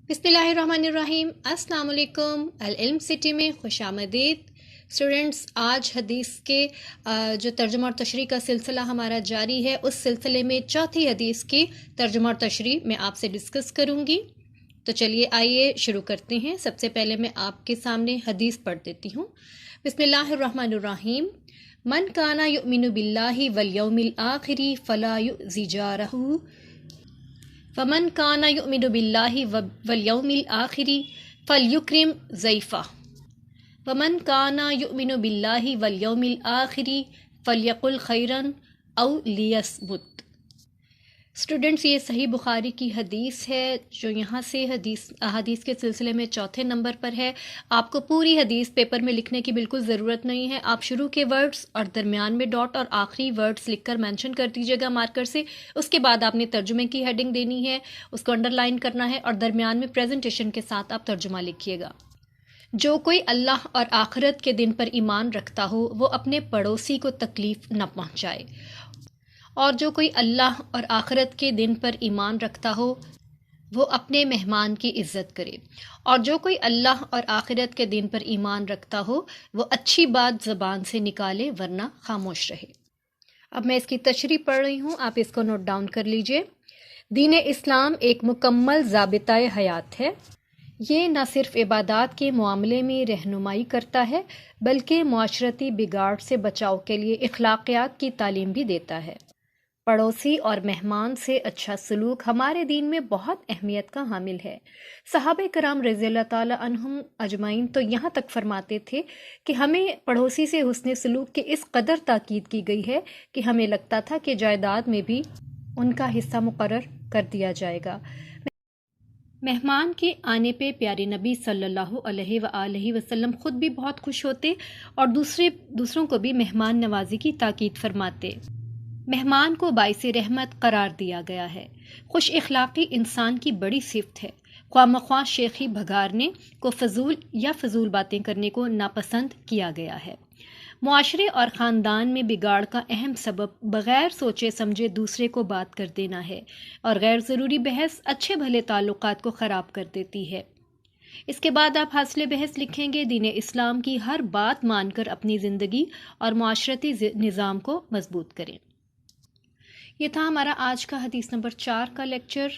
बिस्मिल्लाहिर्रहमानिर्रहीम। अस्सलाम वालेकुम। अल-इल्म सिटी में खुश आमदीद। स्टूडेंट्स, आज हदीस के जो तर्जुमा और तशरीह का सिलसिला हमारा जारी है, उस सिलसिले में चौथी हदीस की तर्जुमा और तशरीह मैं आपसे डिस्कस करूँगी। तो चलिए आइए शुरू करते हैं। सबसे पहले मैं आपके सामने हदीस पढ़ देती हूँ। बिस्मिल्लाहिर्रहमानिर्रहीम। मन काना युमिनु बिल्लाहि वल यौमिल आखिरी फला युज़ि जारहु फमन काना युमिनु बिल्लाहि वल यौमिल आखिरी फलयुक्रिम ज़ैफ़ा वमन काना युमिनु बिल्लाहि वल यौमिल आखिरी फलयकुल खैरन औ लियस्मुत। स्टूडेंट्स, ये सही बुखारी की हदीस है जो यहाँ से हदीस के सिलसिले में चौथे नंबर पर है। आपको पूरी हदीस पेपर में लिखने की बिल्कुल ज़रूरत नहीं है। आप शुरू के वर्ड्स और दरमियान में डॉट और आखिरी वर्ड्स लिखकर मेंशन कर दीजिएगा मार्कर से। उसके बाद आपने तर्जुमे की हेडिंग देनी है, उसको अंडरलाइन करना है और दरमियान में प्रेजेंटेशन के साथ आप तर्जुमा लिखिएगा। जो कोई अल्लाह और आखिरत के दिन पर ईमान रखता हो वो अपने पड़ोसी को तकलीफ़ न पहुँचाए, और जो कोई अल्लाह और आखिरत के दिन पर ईमान रखता हो वो अपने मेहमान की इज़्ज़त करे, और जो कोई अल्लाह और आखिरत के दिन पर ईमान रखता हो वो अच्छी बात ज़बान से निकाले वरना खामोश रहे। अब मैं इसकी तशरीह पढ़ रही हूँ, आप इसको नोट डाउन कर लीजिए। दीन इस्लाम एक मुकम्मल ज़ाबिता हयात है। ये न सिर्फ इबादत के मामले में रहनुमाई करता है बल्कि माशरती बिगाड़ से बचाव के लिए अखलाकियात की तालीम भी देता है। पड़ोसी और मेहमान से अच्छा सलूक हमारे दीन में बहुत अहमियत का हामिल है। सहाबे कराम रज़ियल्लाहु ताला अन्हुम अजमाइन तो यहाँ तक फरमाते थे कि हमें पड़ोसी से हुस्न सलूक की इस कदर ताकीद की गई है कि हमें लगता था कि जायदाद में भी उनका हिस्सा मुकर्रर कर दिया जाएगा। मेहमान के आने पे प्यारे नबी सल्लल्लाहु अलैहि वसल्लम खुद भी बहुत खुश होते और दूसरों को भी मेहमान नवाजी की ताकीद फरमाते। मेहमान को बाइसे रहमत करार दिया गया है। खुश इखलाक़ी इंसान की बड़ी सिफ़त है। ख्वामख्वाह शेखी भगारने को फजूल बातें करने को नापसंद किया गया है। मुआशरे और ख़ानदान में बिगाड़ का अहम सबब बग़ैर सोचे समझे दूसरे को बात कर देना है, और गैर ज़रूरी बहस अच्छे भले ताल्लुकात को ख़राब कर देती है। इसके बाद आप हासिल बहस लिखेंगे, दीन इस्लाम की हर बात मानकर अपनी ज़िंदगी और मुआशरती निज़ाम को मजबूत करें। ये था हमारा आज का हदीस नंबर 4 का लेक्चर,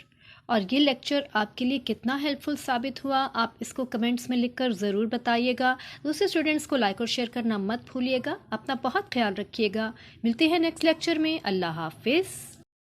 और ये लेक्चर आपके लिए कितना हेल्पफुल साबित हुआ आप इसको कमेंट्स में लिखकर ज़रूर बताइएगा। दूसरे स्टूडेंट्स को लाइक और शेयर करना मत भूलिएगा। अपना बहुत ख्याल रखिएगा। मिलते हैं नेक्स्ट लेक्चर में। अल्लाह हाफिज़।